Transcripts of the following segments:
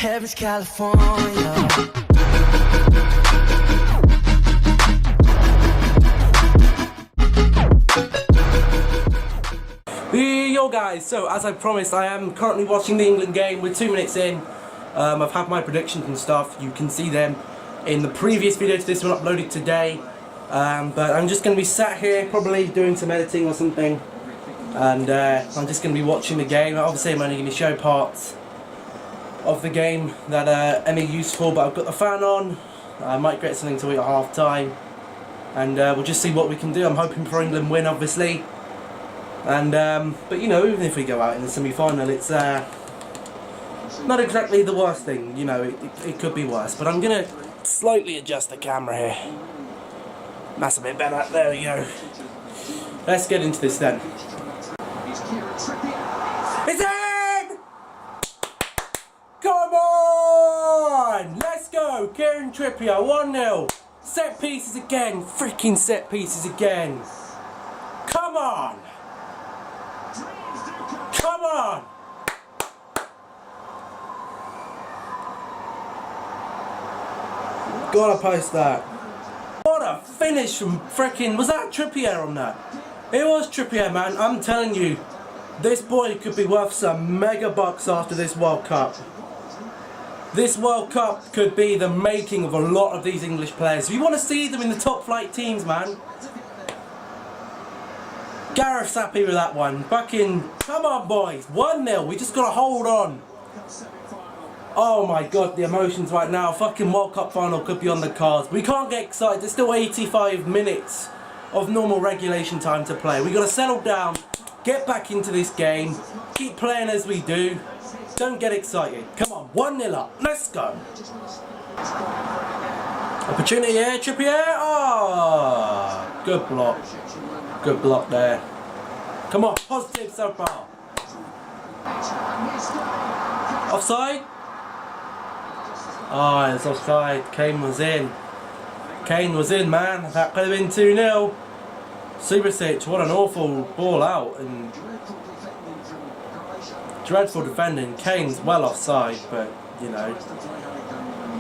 Heaven's California. Yo guys, so as I promised, I am currently watching the England game. We're 2 minutes in. I've had my predictions and stuff. You can see them in the previous video to this one uploaded today. But I'm just going to be sat here probably doing some editing or something, and I'm just going to be watching the game. Obviously I'm only going to show parts of the game that are any useful, but I've got the fan on. I might get something to eat at half time, and we'll just see what we can do. I'm hoping for England win, obviously. And but you know, even if we go out in the semi-final, it's not exactly the worst thing. You know, it could be worse. But I'm gonna slightly adjust the camera here. That's a bit better. There we go. Let's get into this then. It's in! Come on! Let's go! Kieran Trippier, 1-0. Set pieces again. Freaking set pieces again. Come on! Come on! Gotta post that. What a finish from frickin'... Was that Trippier on that? It was Trippier, man. I'm telling you, this boy could be worth some mega bucks after this World Cup. This World Cup could be the making of a lot of these English players. If you want to see them in the top flight teams, man, Gareth's happy with that one. Fucking, come on boys, 1-0, we just gotta hold on. Oh my god, the emotions right now. Fucking World Cup final could be on the cards. We can't get excited, there's still 85 minutes of normal regulation time to play. We gotta settle down, get back into this game, keep playing as we do. Don't get excited. Come on, 1-0 up, let's go. Opportunity here, Trippier. Oh, good block. Good block there. Come on, positive so far. Offside? Oh, it's offside. Kane was in. Kane was in, man. That could have been 2-0. Subasic, what an awful ball out. And dreadful defending. Kane's well offside, but, you know,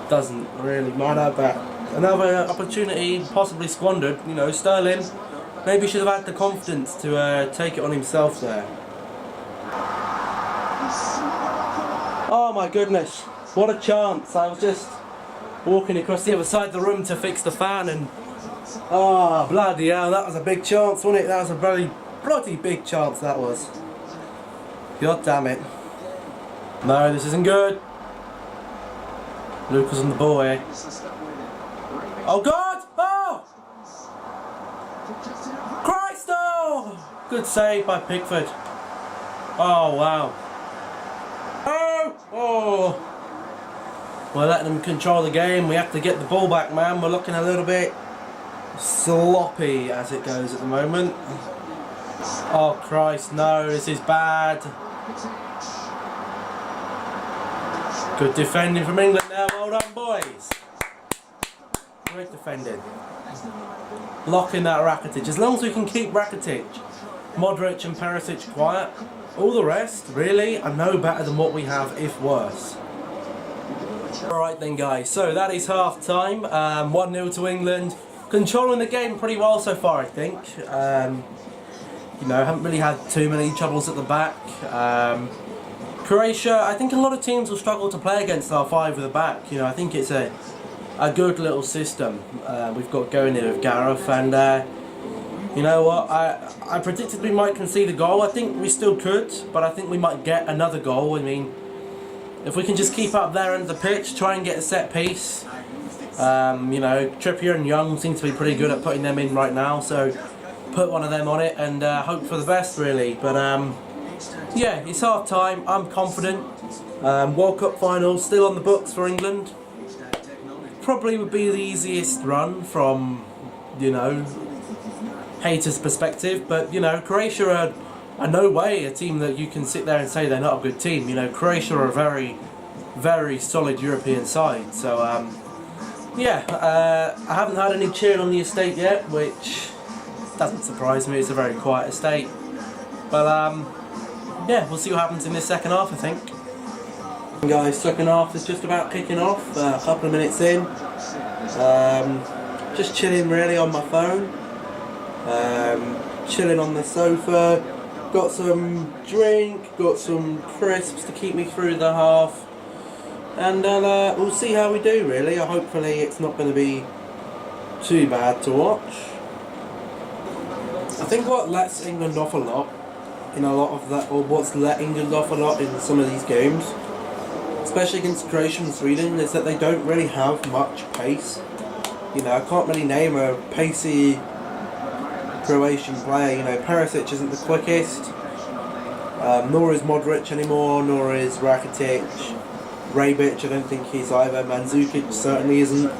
doesn't really mind that. Another opportunity possibly squandered. You know, Sterling maybe should have had the confidence to take it on himself there. Oh my goodness, what a chance. I was just walking across the other side of the room to fix the fan, and oh bloody hell, that was a big chance, wasn't it? That was a very bloody big chance, that was. God damn it. No, this isn't good. Lucas on the ball here. Oh god! Oh! Christ! Oh! Good save by Pickford. Oh wow. Oh! Oh! We're letting them control the game. We have to get the ball back, man. We're looking a little bit sloppy as it goes at the moment. Oh Christ, no, this is bad. Good defending from England now. Well done, boys. Great defending. Locking that Rakitic. As long as we can keep Rakitic, Modric and Perisic quiet, all the rest, really, are no better than what we have, if worse. Alright then guys, so that is half time. 1-0 to England. Controlling the game pretty well so far, I think. You know, haven't really had too many troubles at the back. Croatia, I think a lot of teams will struggle to play against our five at the back. You know, I think it's a good little system we've got going here with Gareth, and you know what, I predicted we might concede a goal. I think we still could, but I think we might get another goal. I mean, if we can just keep up there end of the pitch, try and get a set piece. You know, Trippier and Young seem to be pretty good at putting them in right now, so put one of them on it and hope for the best, really. But yeah, it's half time. I'm confident. World Cup final still on the books for England. Probably would be the easiest run from, you know, haters' perspective, but you know, Croatia are no way a team that you can sit there and say they're not a good team. You know, Croatia are a very, very solid European side. So yeah, I haven't had any cheering on the estate yet, which doesn't surprise me. It's a very quiet estate, but yeah, we'll see what happens in this second half, I think. Guys, second half is just about kicking off, a couple of minutes in. Just chilling really on my phone, chilling on the sofa, got some drink, got some crisps to keep me through the half, and we'll see how we do really. Hopefully it's not going to be too bad to watch. I think what lets England off a lot, in a lot of that, or what's let England off a lot in some of these games, especially against Croatia and Sweden, is that they don't really have much pace. You know, I can't really name a pacey Croatian player. You know, Perisic isn't the quickest, nor is Modric anymore, nor is Rakitic. Rebic, I don't think he's either. Mandzukic certainly isn't.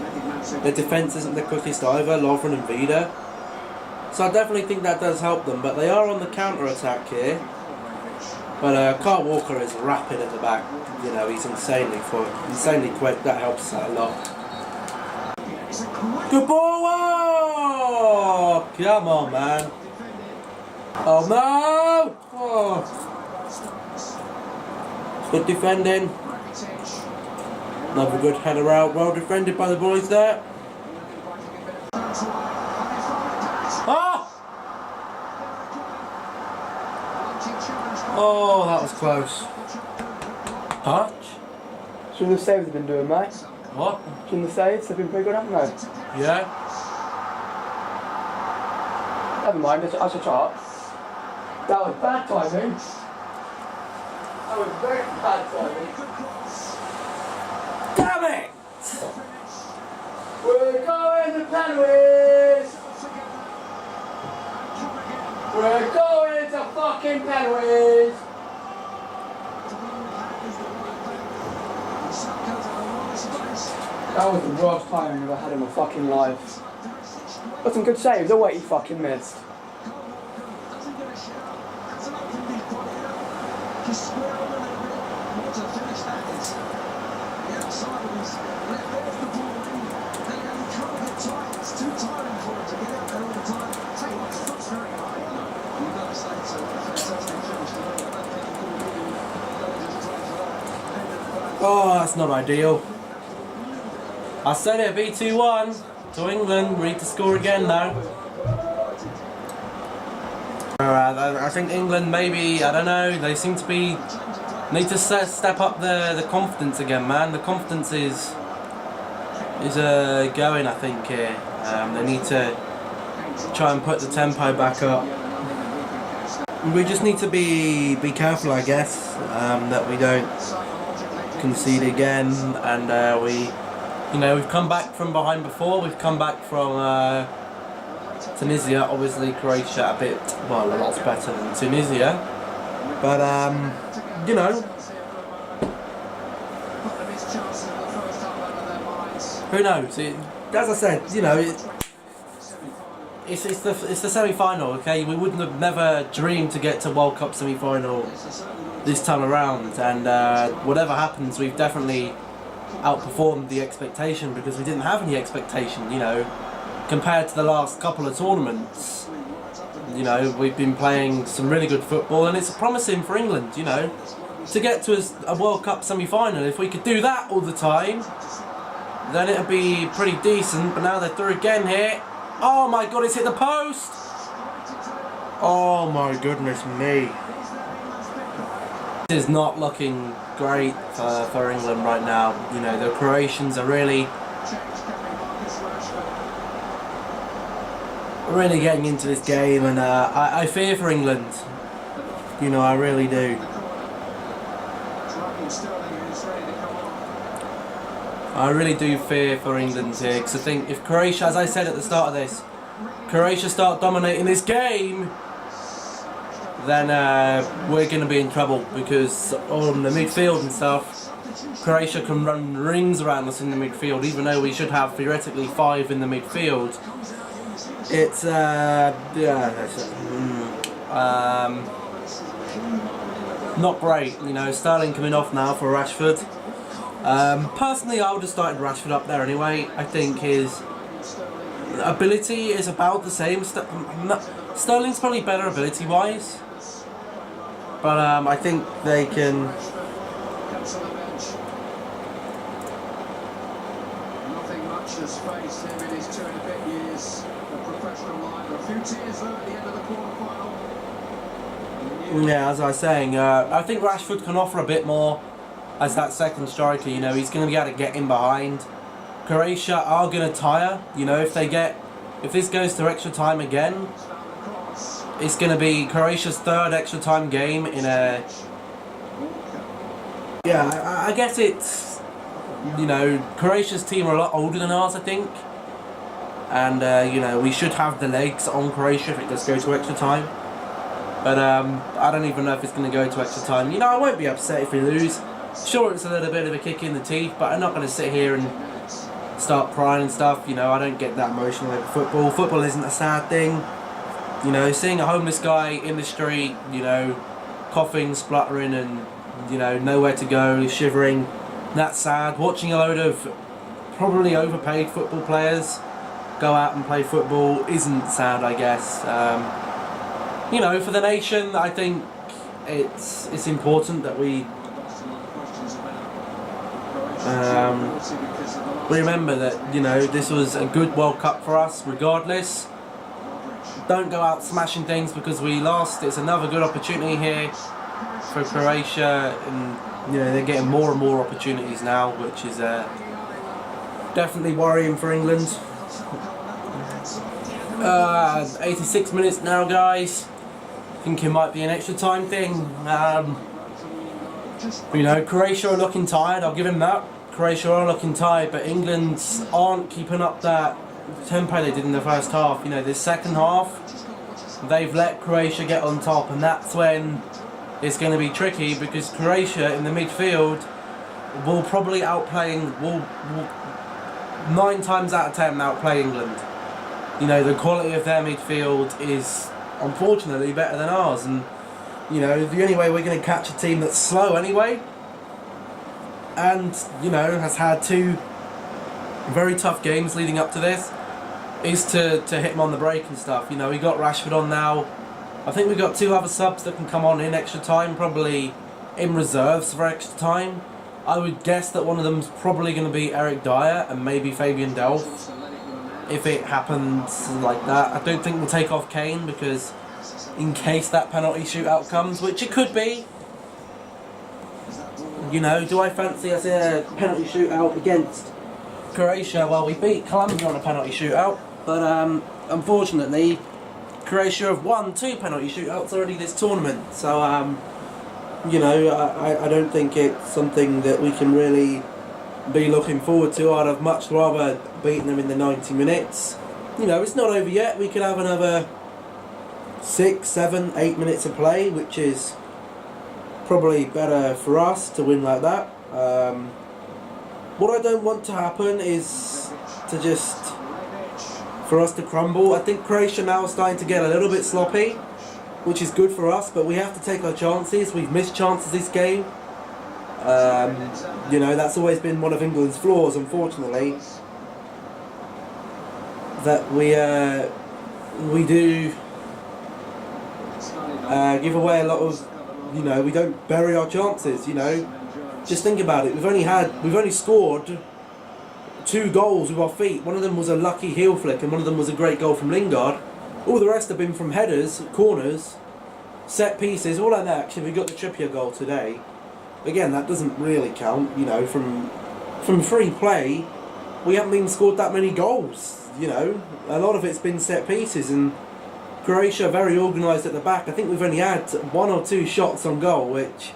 Their defence isn't the quickest either, Lovren and Vida. So I definitely think that does help them, but they are on the counter-attack here. But Kyle Walker is rapid at the back. You know, he's insanely quick. That helps out a lot. Good ball! Oh, come on, man. Oh no! Oh. Good defending. Another good header out. Well defended by the boys there. Oh! Oh, that was close. Touch? Shouldn't the saves have been doing, mate? What? Shouldn't the saves have been pretty good, haven't they? Yeah. Never mind, that's a chart. That was bad timing. That was very bad timing. Damn it! We're going to penalties! We're going to fucking penalties! That was the worst timing I've ever had in my fucking life. Got some good saves, oh wait, he fucking missed. Oh, that's not ideal. I said it'd be 2-1 to England. We need to score again now. I think England maybe, I don't know, they seem to be, need to step up the confidence again, man. The confidence is going, I think, here. They need to try and put the tempo back up. We just need to be careful, I guess, that we don't concede again, and we've come back from behind before. We've come back from Tunisia. Obviously, Croatia a lot better than Tunisia, but you know, who knows? As I said, you know, it's the semi-final. Okay, we wouldn't have never dreamed to get to World Cup semi-final this time around, and whatever happens, we've definitely outperformed the expectation, because we didn't have any expectation, you know, compared to the last couple of tournaments. You know, we've been playing some really good football, and it's promising for England, you know, to get to a World Cup semi-final. If we could do that all the time, then it'd be pretty decent. But now they're through again here. Oh my god, it's hit the post! Oh my goodness me. This is not looking great for England right now. You know, the Croatians are really getting into this game, and I fear for England. You know, I really do. I really do fear for England here, because I think if Croatia, as I said at the start of this, Croatia start dominating this game, then we're going to be in trouble, because on the midfield and stuff, Croatia can run rings around us in the midfield, even though we should have theoretically 5 in the midfield. It's not great, you know. Sterling coming off now for Rashford. Personally, I would have started Rashford up there anyway. I think his ability is about the same. Sterling's probably better ability-wise, but I think they can much has faced him in his 2 and a bit years of professional life. A few tears though at the end of the quarter-final. Yeah, as I was saying, I think Rashford can offer a bit more as that second striker. You know, he's going to be able to get in behind. Croatia are going to tire. You know, if this goes to extra time again, it's going to be Croatia's third extra time game in a... Yeah, I guess it's... You know, Croatia's team are a lot older than ours, I think. And, you know, we should have the legs on Croatia if it does go to extra time. But I don't even know if it's going to go to extra time. You know, I won't be upset if we lose. Sure, it's a little bit of a kick in the teeth, but I'm not going to sit here and start crying and stuff. You know, I don't get that emotional over football. Football isn't a sad thing. You know, seeing a homeless guy in the street, you know, coughing, spluttering and, you know, nowhere to go, shivering, that's sad. Watching a load of probably overpaid football players go out and play football isn't sad, I guess. You know, for the nation, I think it's important that we remember that, you know, this was a good World Cup for us regardless. Don't go out smashing things because we lost. It's another good opportunity here for Croatia, and you know, they're getting more and more opportunities now, which is definitely worrying for England. 86 minutes now, guys. I think it might be an extra time thing. You know, Croatia are looking tired, I'll give him that. Croatia are looking tired, but England aren't keeping up that tempo they did in the first half. You know, this second half, they've let Croatia get on top, and that's when it's going to be tricky, because Croatia in the midfield will probably will 9 times out of 10 outplay England. You know, the quality of their midfield is unfortunately better than ours, and you know, the only way we're going to catch a team that's slow anyway, and you know, has had 2 very tough games leading up to this, is to hit them on the break and stuff. You know, we got Rashford on now. I think we've got 2 other subs that can come on in extra time, probably in reserves for extra time. I would guess that one of them's probably going to be Eric Dyer and maybe Fabian Delph, if it happens like that. I don't think we'll take off Kane, because in case that penalty shootout comes, which it could be, you know, do I fancy us in a penalty shootout against Croatia? Well, we beat Colombia on a penalty shootout, but unfortunately Croatia have won 2 penalty shootouts already this tournament, so you know, I don't think it's something that we can really be looking forward to. I'd have much rather beaten them in the 90 minutes. You know, it's not over yet. We could have another 6, 7, 8 minutes of play, which is probably better for us to win like that. What I don't want to happen is for us to crumble. I think Croatia now is starting to get a little bit sloppy, which is good for us, but we have to take our chances. We've missed chances this game. You know, that's always been one of England's flaws, unfortunately, that we do give away a lot of, you know, we don't bury our chances. You know, just think about it. We've only scored 2 goals with our feet. One of them was a lucky heel flick, and one of them was a great goal from Lingard. All the rest have been from headers, corners, set pieces, all like that. Actually, we got the Trippier goal today. Again, that doesn't really count. You know, from free play, we haven't even scored that many goals. You know, a lot of it's been set pieces, and Croatia are very organised at the back. I think we've only had 1 or 2 shots on goal, which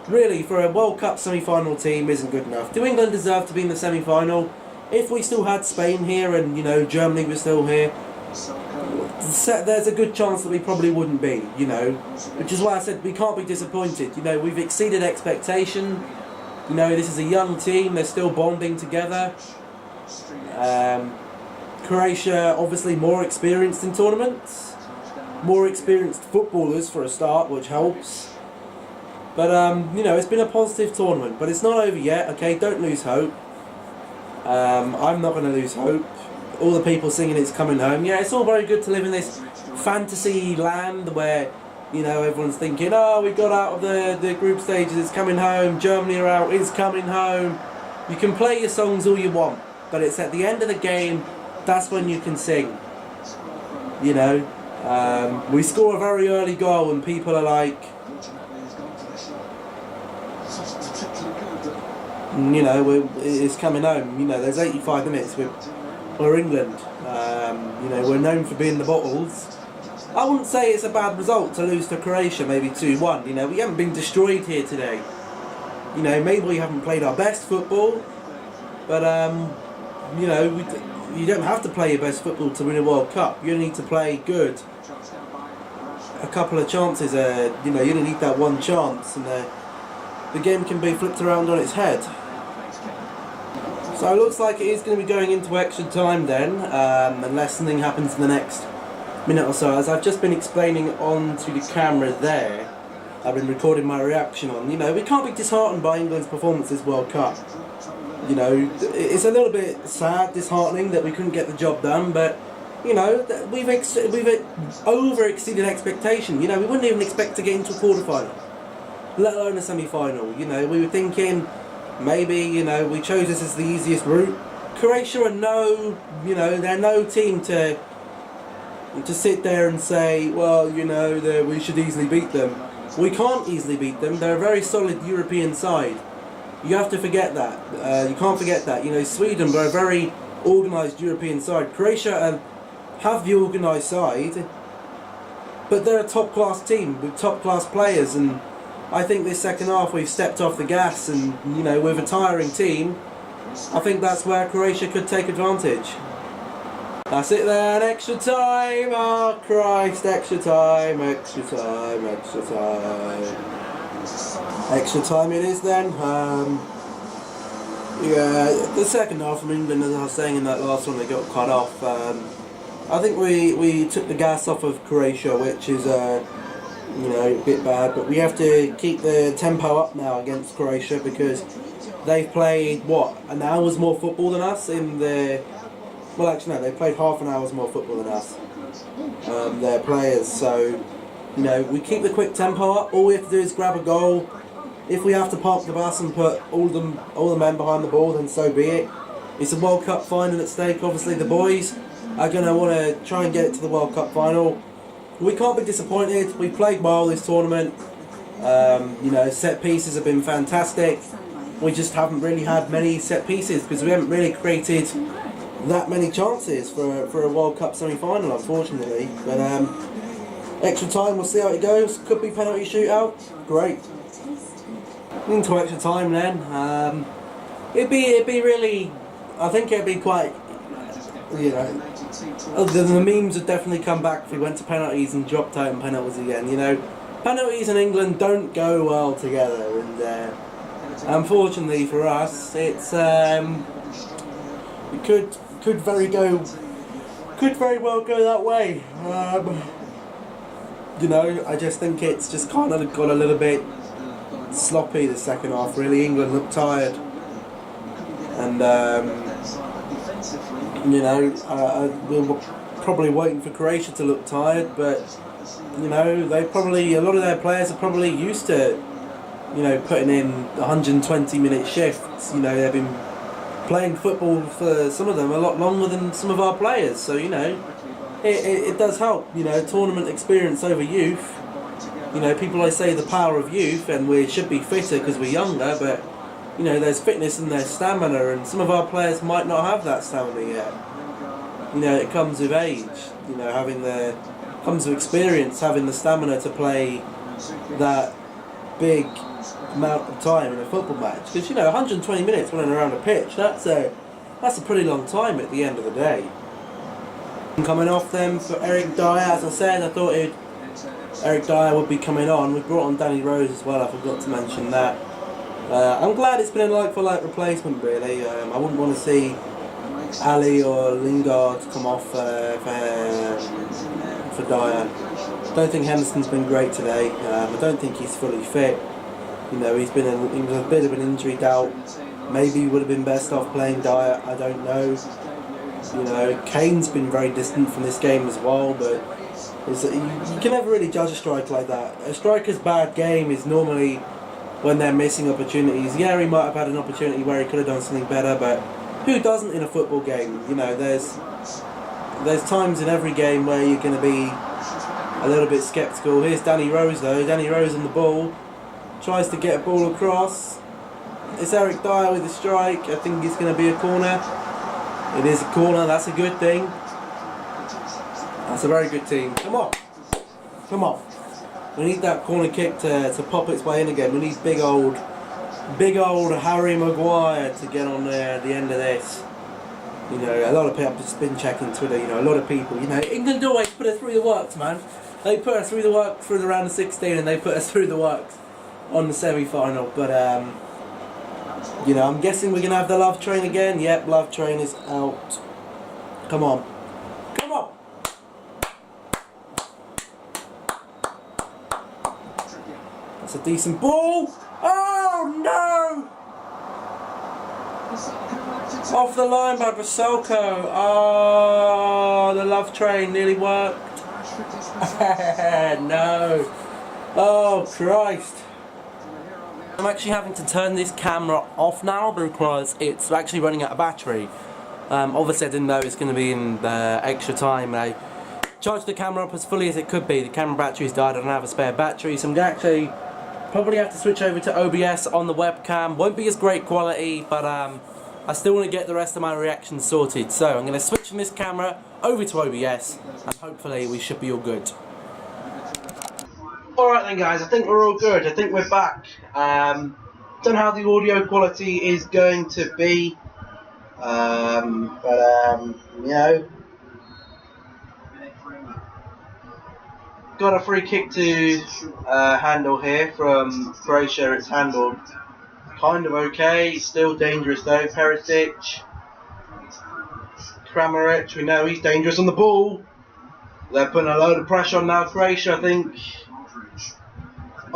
really for a World Cup semi-final team isn't good enough. Do England deserve to be in the semi-final? If we still had Spain here and, you know, Germany was still here, there's a good chance that we probably wouldn't be, you know, which is why I said we can't be disappointed. You know, we've exceeded expectation. You know, this is a young team, they're still bonding together. Croatia obviously more experienced in tournaments, more experienced footballers for a start, which helps. But you know, it's been a positive tournament, but it's not over yet. Okay, don't lose hope. I'm not going to lose hope. All the people singing "It's Coming Home." Yeah, it's all very good to live in this fantasy land where, you know, everyone's thinking, oh, we got out of the group stages, it's coming home. Germany are out, it's coming home. You can play your songs all you want. but it's at the end of the game, that's when you can sing. You know, we score a very early goal and people are like, you know, it's coming home. You know, there's 85 minutes. We're England. You know, we're known for being the bottles. I wouldn't say it's a bad result to lose to Croatia, maybe 2-1. You know, we haven't been destroyed here today. You know, maybe we haven't played our best football, but you know, you don't have to play your best football to win a World Cup. You only need to play good. A couple of chances, you know, you only need that one chance, and the game can be flipped around on its head. So it looks like it is going to be going into extra time then, unless something happens in the next minute or so. As I've just been explaining onto the camera there, I've been recording my reaction on, you know, we can't be disheartened by England's performance this World Cup. You know, it's a little bit sad, disheartening that we couldn't get the job done, but, you know, we've over-exceeded expectation. You know, we wouldn't even expect to get into a quarter-final, let alone a semi-final. You know, we were thinking, maybe, you know, we chose this as the easiest route. Croatia are you know, they're no team to sit there and say, well, you know, we should easily beat them. We can't easily beat them. They're a very solid European side. You have to forget that. You can't forget that. You know, Sweden were a very organised European side. Croatia have the organised side, but they're a top-class team with top-class players, and I think this second half we've stepped off the gas, and, you know, with a tiring team, I think that's where Croatia could take advantage. That's it then, extra time, oh Christ, extra time, extra time, extra time. Extra time it is then. Yeah, the second half from England, as I was saying in that last one, they got cut off. I think we took the gas off of Croatia, which is, you know, a bit bad, but we have to keep the tempo up now against Croatia because they've played, what, an hour's more football than us in the... Well, actually, no, they played half an hour's more football than us, their players, so, you know, we keep the quick tempo up. All we have to do is grab a goal. If we have to park the bus and put all the men behind the ball, then so be it. It's a World Cup final at stake. Obviously, the boys are going to want to try and get it to the World Cup final. We can't be disappointed. We played well this tournament. You know, set pieces have been fantastic. We just haven't really had many set pieces because we haven't really created that many chances for a World Cup semi-final, unfortunately. But extra time, we'll see how it goes. Could be penalty shootout. Great. Into extra time then. It'd be really. I think it'd be quite. You know, the memes would definitely come back if we went to penalties and dropped out in penalties again. You know, penalties in England don't go well together, and unfortunately for us, it's it could very well go that way. You know, I just think it's just kind of got a little bit sloppy the second half. Really, England looked tired, and you know, we were probably waiting for Croatia to look tired, but you know, a lot of their players are probably used to, you know, putting in 120-minute shifts. You know, they've been playing football for some of them a lot longer than some of our players, so you know, it does help. You know, tournament experience over youth. You know, people always say the power of youth, and we should be fitter because we're younger, but you know, there's fitness and there's stamina, and some of our players might not have that stamina yet. You know, it comes with age. You know, comes with experience, having the stamina to play that big amount of time in a football match. Because you know, 120 minutes running around a pitch, that's a pretty long time at the end of the day. Coming off them for Eric Dyer, as I said, I thought Eric Dyer would be coming on. We brought on Danny Rose as well, I forgot to mention that. I'm glad it's been a like-for-like replacement, really. I wouldn't want to see Ali or Lingard come off for Dyer. I don't think Henderson's been great today. I don't think he's fully fit. You know, he was a bit of an injury doubt. Maybe he would have been best off playing Dyer, I don't know. You know, Kane's been very distant from this game as well, but you can never really judge a striker like that. A striker's bad game is normally when they're missing opportunities. Yeah, he might have had an opportunity where he could have done something better, but Who doesn't in a football game? You know, there's times in every game where you're going to be a little bit sceptical. Here's Danny Rose though. Danny Rose on the ball, tries to get a ball across. It's Eric Dyer with the strike. I think it's going to be a corner. It is a corner. That's a good thing. That's a very good team. Come on, come on. We need that corner kick to pop its way in again. We need big old Harry Maguire to get on there at the end of this. You know, a lot of people, I've just been checking Twitter, you know, a lot of people, you know, England always put us through the works, man. They put us through the works through the round of 16 and they put us through the works on the semi-final. But, you know, I'm guessing we're going to have the Love Train again. Yep, Love Train is out. Come on. Come on. That's a decent ball. Oh, no. Off the line by Basoko. Oh, the Love Train nearly worked. No. Oh, Christ. I'm actually having to turn this camera off now because it's actually running out of battery. Obviously I didn't know it's going to be in the extra time. I charged the camera up as fully as it could be. The camera battery's died. I don't have a spare battery, so I'm going to actually probably have to switch over to OBS on the webcam. Won't be as great quality, but I still want to get the rest of my reactions sorted. So I'm going to switch from this camera over to OBS and hopefully we should be all good. Alright then guys, I think we're all good. I think we're back. Don't know how the audio quality is going to be. You know, got a free kick to handle here from Croatia. It's handled kind of okay, still dangerous though. Perisic, Kramaric, we know he's dangerous on the ball. They're putting a load of pressure on now, Croatia, I think.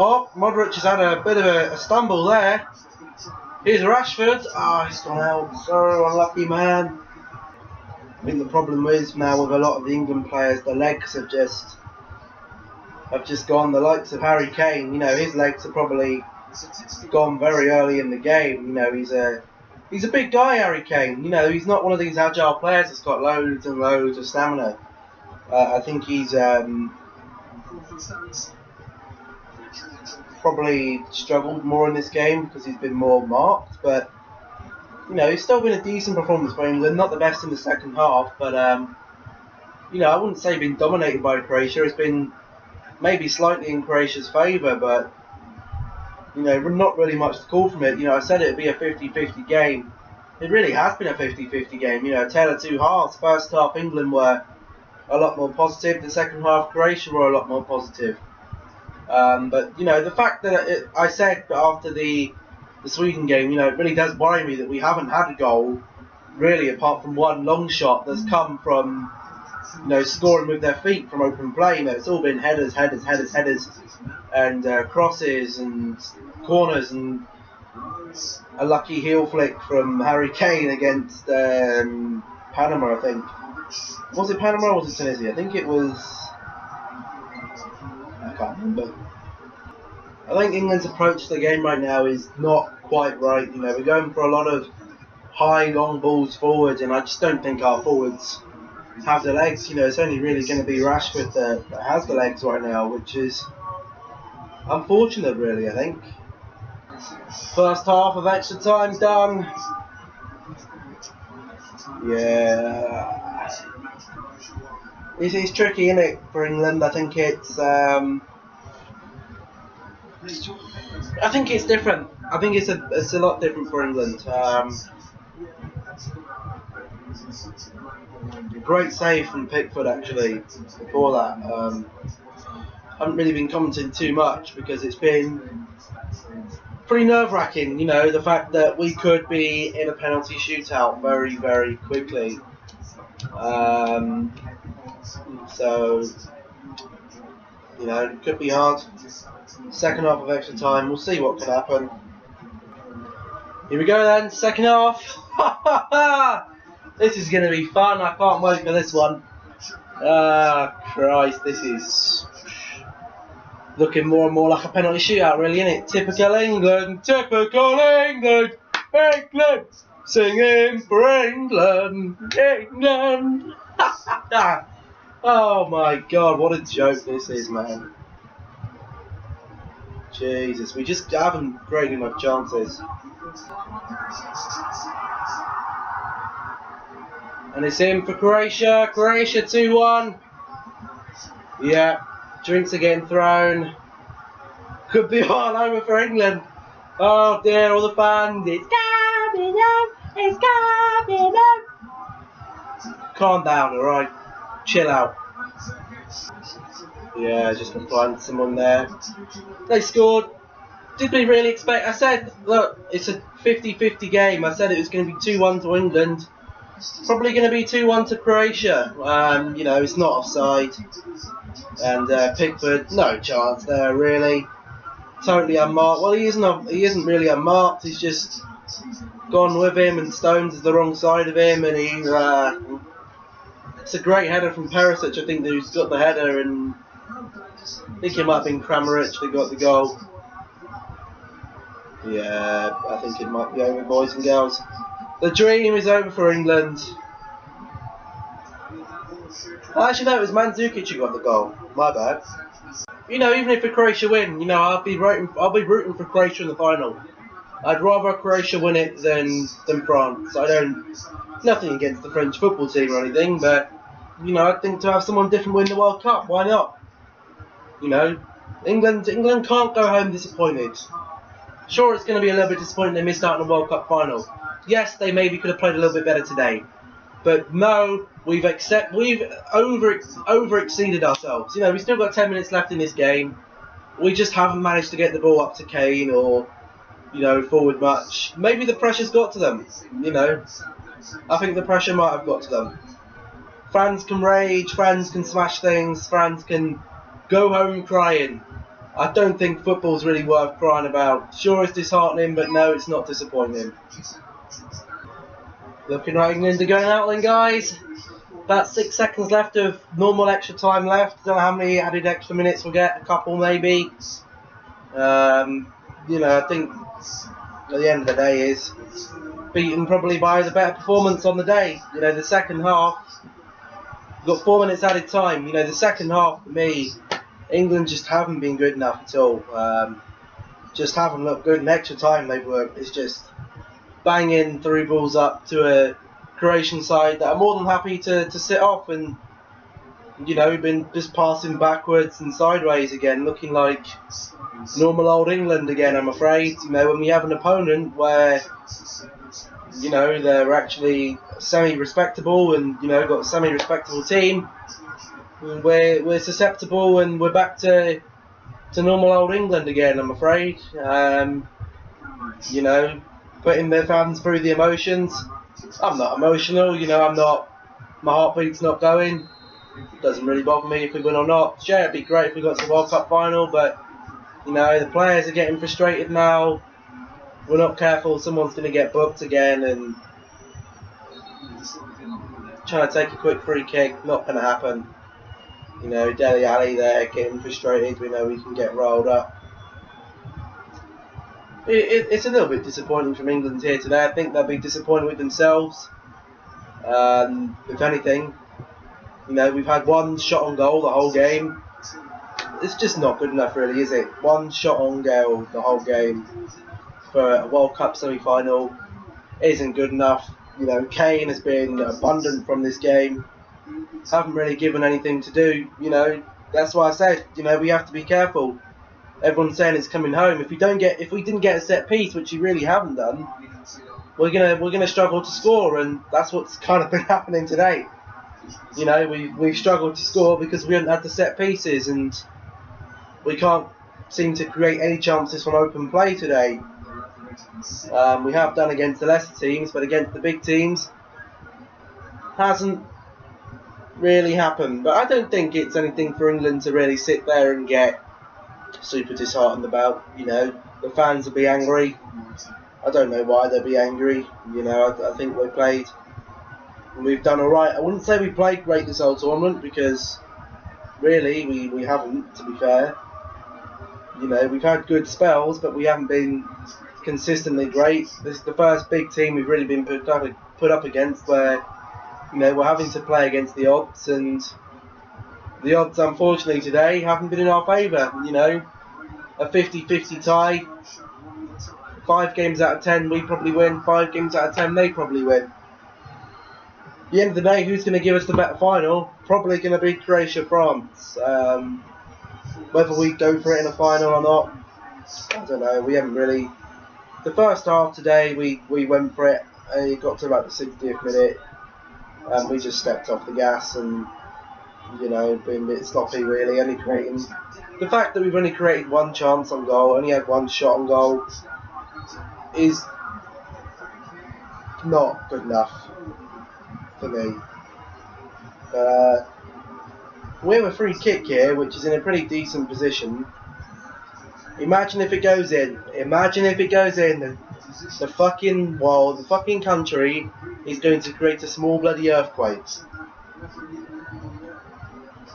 Oh, Modric has had a bit of a stumble there. Here's Rashford. Ah, he's gone out. So unlucky, man. I think the problem is now with a lot of the England players, the legs have just gone. The likes of Harry Kane, you know, his legs are probably gone very early in the game. You know, he's a big guy, Harry Kane. You know, he's not one of these agile players that's got loads and loads of stamina. I think he's probably struggled more in this game because he's been more marked, but you know, it's still been a decent performance for England. Not the best in the second half, but you know, I wouldn't say been dominated by Croatia. It's been maybe slightly in Croatia's favour, but you know, not really much to call from it. You know, I said it would be a 50-50 game. It really has been a 50-50 game. You know, a tale of two halves. First half, England were a lot more positive. The second half, Croatia were a lot more positive. But you know, the fact that I said after the Sweden game, you know, it really does worry me that we haven't had a goal, really, apart from one long shot that's come from, you know, scoring with their feet from open play. You know, it's all been headers, and crosses and corners and a lucky heel flick from Harry Kane against Panama, I think. Was it Panama or was it Tunisia? I think it was. I can't remember. I think England's approach to the game right now is not quite right. You know, we're going for a lot of high, long balls forward, and I just don't think our forwards have the legs. You know, it's only really going to be Rashford that has the legs right now, which is unfortunate, really, I think. First half of extra time done. Yeah. It's tricky, isn't it, for England? I think it's different. I think it's a lot different for England. Great save from Pickford, actually, before that. Haven't really been commenting too much because it's been pretty nerve-wracking, you know, the fact that we could be in a penalty shootout very, very quickly. So, you know, it could be hard. Second half of extra time, we'll see what can happen. Here we go then, second half. This is going to be fun, I can't wait for this one. Christ, this is looking more and more like a penalty shootout, really, isn't it? Typical England, typical England, England. Singing for England, England. Oh my God, what a joke this is, man. Jesus, we just haven't created enough chances. And it's in for Croatia. Croatia 2-1. Yeah, drinks are getting thrown. Could be all over for England. Oh dear, all the fans. It's coming up. It's coming up. Calm down, alright? Chill out. Yeah, just gonna find someone there. They scored. Did we really expect? I said, look, it's a 50-50 game. I said it was going to be 2-1 to England. Probably going to be 2-1 to Croatia. You know, it's not offside. And Pickford, no chance there, really. Totally unmarked. Well, he isn't really unmarked. He's just gone with him, and Stones is the wrong side of him, and he. It's a great header from Perisic, I think, who's got the header, and I think it might have been Kramaric that got the goal. Yeah, I think it might be over, boys and girls. The dream is over for England. Actually, no, it was Mandzukic who got the goal. My bad. You know, even if Croatia win, you know, I'll be rooting for Croatia in the final. I'd rather Croatia win it than France. Nothing against the French football team or anything, but you know, I think to have someone different win the World Cup, why not? You know, England can't go home disappointed. Sure, it's going to be a little bit disappointing they missed out on the World Cup final. Yes, they maybe could have played a little bit better today, but no, we've over exceeded ourselves. You know, we've still got 10 minutes left in this game. We just haven't managed to get the ball up to Kane or, you know, forward much. Maybe the pressure's got to them. You know, I think the pressure might have got to them. Fans can rage, fans can smash things, fans can go home crying. I don't think football's really worth crying about. Sure, it's disheartening, but no, it's not disappointing. Looking like England are going out then, guys. About 6 seconds left of normal extra time left. Don't know how many added extra minutes we'll get. A couple, maybe. You know, I think at the end of the day is beaten probably by the better performance on the day. You know, the second half, got 4 minutes added time. You know, the second half for me, England just haven't been good enough at all. Just haven't looked good. In extra time they've worked. It's just banging through balls up to a Croatian side that are more than happy to sit off, and you know, been just passing backwards and sideways again, looking like normal old England again, I'm afraid. You know, when we have an opponent where, you know, they're actually semi-respectable and, you know, got a semi-respectable team, we're susceptible and we're back to normal old England again, I'm afraid. You know, putting their fans through the emotions. I'm not emotional, you know, my heartbeat's not going. It doesn't really bother me if we win or not. Yeah, it'd be great if we got to the World Cup final, but, you know, the players are getting frustrated now. We're not careful, someone's going to get booked again, and trying to take a quick free kick, not going to happen. You know, Dele Alli there getting frustrated, we know we can get rolled up. It's a little bit disappointing from England here today. I think they'll be disappointed with themselves. If anything, you know, we've had one shot on goal the whole game. It's just not good enough, really, is it? One shot on goal the whole game for a World Cup semi-final isn't good enough. You know, Kane has been abundant from this game. Haven't really given anything to do. You know, that's why I said, you know, we have to be careful. Everyone's saying it's coming home. If we didn't get a set piece, which we really haven't done, we're gonna struggle to score, and that's what's kind of been happening today. You know, we've struggled to score because we haven't had the set pieces, and we can't seem to create any chances from open play today. We have done against the lesser teams, but against the big teams, hasn't really happened. But I don't think it's anything for England to really sit there and get super disheartened about. You know, the fans will be angry. I don't know why they'll be angry. You know, I think we've done alright. I wouldn't say we played great this whole tournament, because really we haven't, to be fair. You know, we've had good spells, but we haven't been consistently great. This is the first big team we've really been put up against where, you know, we're having to play against the odds, and the odds, unfortunately, today haven't been in our favour. You know, a 50-50 tie. 5 games out of 10 we probably win. 5 games out of 10 they probably win. At the end of the day, who's going to give us the better final? Probably going to be Croatia, France. Whether we go for it in a final or not, I don't know. We haven't really. The first half today, we went for it. It got to about the 60th minute, and we just stepped off the gas and, you know, been a bit sloppy really. Only creating. The fact that we've only created 1 chance on goal, only had 1 shot on goal, is not good enough for me. We have a free kick here, which is in a pretty decent position. Imagine if it goes in. Imagine if it goes in. The fucking world, the fucking country is going to create a small bloody earthquake.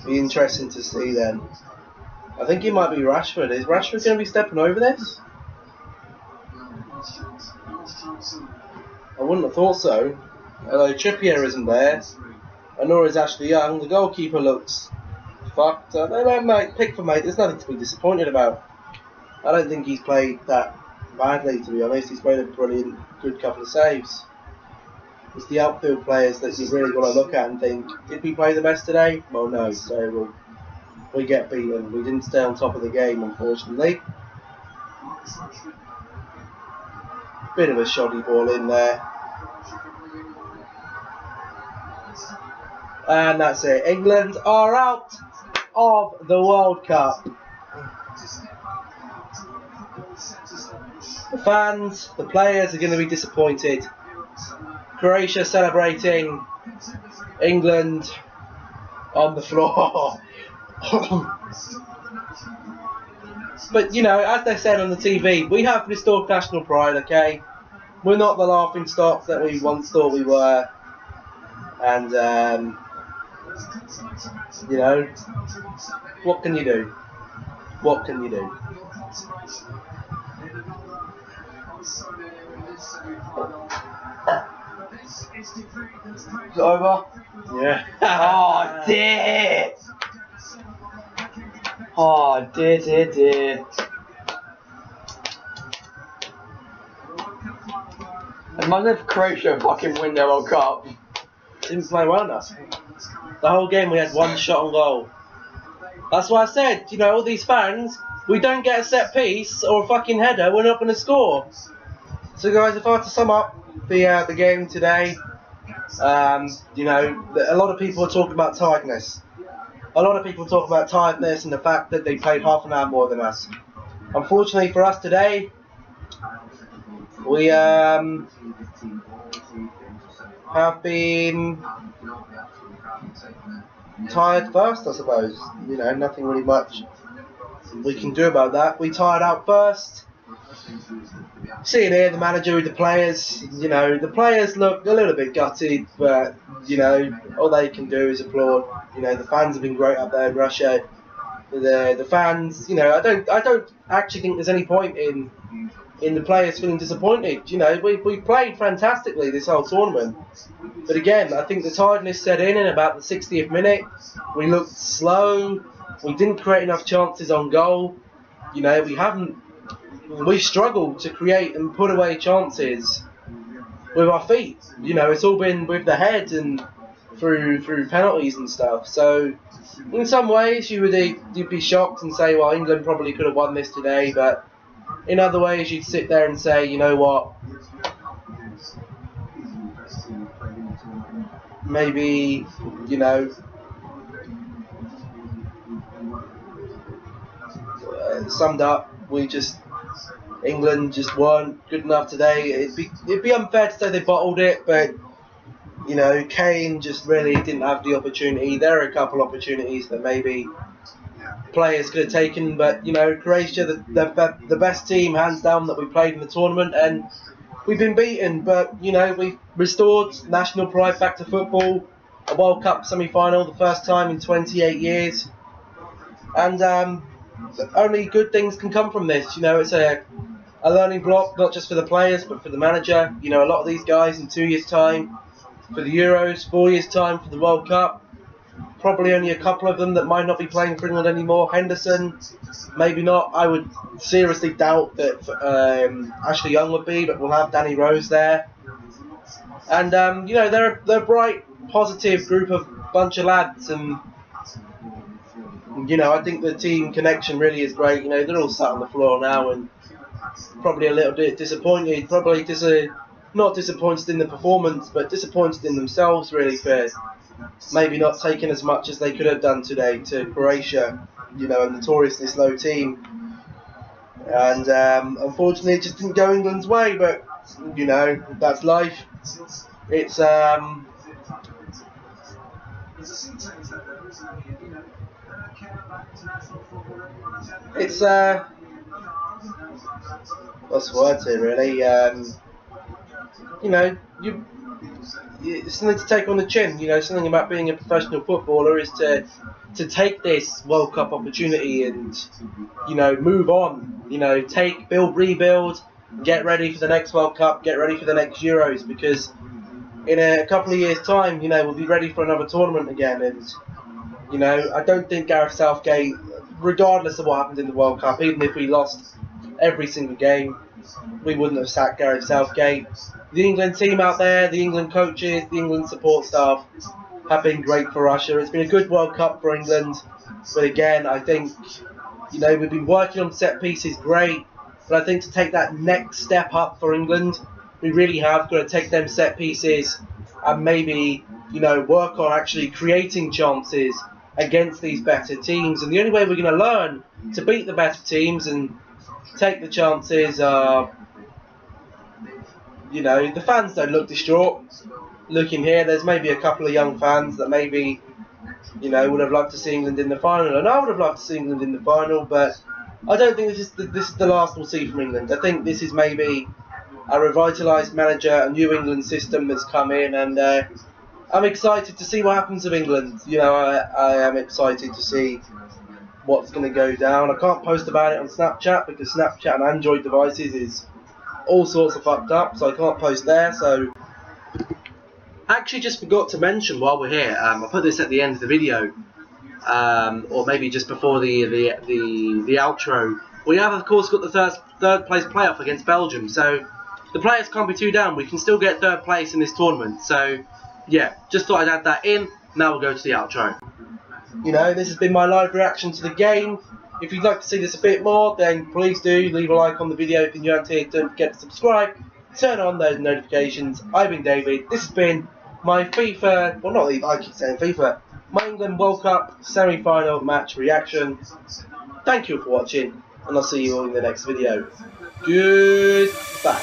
Be interesting to see then. I think it might be Rashford. Is Rashford going to be stepping over this? I wouldn't have thought so. Although Trippier isn't there, and nor is Ashley Young. The goalkeeper looks fucked. Mate, pick for mate. There's nothing to be disappointed about. I don't think he's played that badly, to be honest. He's made a brilliant, good couple of saves. It's the outfield players that you really want to look at and think, did we play the best today? Well, no. So we get beaten. We didn't stay on top of the game, unfortunately. Bit of a shoddy ball in there. And that's it. England are out of the World Cup. The fans, the players are going to be disappointed. Croatia celebrating. England on the floor. But, you know, as they said on the TV, we have restored national pride, okay? We're not the laughing stock that we once thought we were. And, you know, what can you do? What can you do? Is it over? Yeah. Oh dear! Oh dear. Imagine if Croatia fucking win their World Cup. Didn't play well enough. The whole game we had 1 shot on goal. That's why I said, you know, all these fans, we don't get a set piece or a fucking header, we're not going to score. So guys, if I were to sum up the game today, you know, a lot of people are talking about tiredness. A lot of people talk about tiredness and the fact that they played half an hour more than us. Unfortunately for us today, we have been tired first, I suppose. You know, nothing really much we can do about that. We tired out first. Seeing here the manager with the players, you know, the players look a little bit gutted, but, you know, all they can do is applaud. You know, the fans have been great up there in Russia. The fans, you know, I don't actually think there's any point in the players feeling disappointed. You know, we played fantastically this whole tournament, but again, I think the tiredness set in about the 60th minute. We looked slow. We didn't create enough chances on goal. You know, we struggled to create and put away chances with our feet. You know, it's all been with the head and through penalties and stuff. So in some ways you'd be shocked and say, well, England probably could have won this today, but in other ways you'd sit there and say, you know what, maybe, you know, summed up, England just weren't good enough today. It'd be unfair to say they bottled it, but, you know, Kane just really didn't have the opportunity. There are a couple opportunities that maybe players could have taken, but, you know, Croatia, the best team hands down that we played in the tournament, and we've been beaten, but, you know, we've restored national pride back to football. A World Cup semi-final, the first time in 28 years, and only good things can come from this. You know, it's a a learning block, not just for the players, but for the manager. You know, a lot of these guys in 2 years' time for the Euros, 4 years' time for the World Cup, probably only a couple of them that might not be playing for England anymore. Henderson, maybe not. I would seriously doubt that Ashley Young would be, but we'll have Danny Rose there. And you know, they're a bright, positive group of bunch of lads, and you know, I think the team connection really is great. You know, they're all sat on the floor now and probably a little bit disappointed, probably not disappointed in the performance, but disappointed in themselves really for maybe not taking as much as they could have done today to Croatia, you know, a notoriously slow team. And unfortunately it just didn't go England's way, but you know, that's life. It's what's the word here really? You know, it's something to take on the chin. You know, something about being a professional footballer is to take this World Cup opportunity and, you know, move on. You know, rebuild, get ready for the next World Cup, get ready for the next Euros, because in a couple of years' time, you know, we'll be ready for another tournament again. And, you know, I don't think Gareth Southgate, regardless of what happened in the World Cup, even if we lost every single game, we wouldn't have sacked Gareth Southgate. The England team out there, the England coaches, the England support staff have been great for Russia. It's been a good World Cup for England, but again, I think, you know, we've been working on set pieces, great, but I think to take that next step up for England, we really have got to take them set pieces and maybe, you know, work on actually creating chances against these better teams. And the only way we're going to learn to beat the better teams and take the chances are, you know, the fans don't look distraught. Looking here, there's maybe a couple of young fans that maybe, you know, would have loved to see England in the final, and I would have loved to see England in the final, but I don't think this is the last we'll see from England. I think this is maybe a revitalised manager, a new England system that's come in, and I'm excited to see what happens with England. You know, I am excited to see what's going to go down. I can't post about it on Snapchat because Snapchat on Android devices is all sorts of fucked up, so I can't post there. So, actually, just forgot to mention while we're here. I'll put this at the end of the video, or maybe just before the outro. We have, of course, got the third place playoff against Belgium. So the players can't be too down. We can still get third place in this tournament. So yeah, just thought I'd add that in. Now we'll go to the outro. You know, this has been my live reaction to the game. If you'd like to see this a bit more, then please do leave a like on the video if you're new around here. Don't forget to subscribe, turn on those notifications. I've been David. This has been my FIFA, well not I keep saying FIFA, my England World Cup semi-final match reaction. Thank you for watching, and I'll see you all in the next video. Goodbye.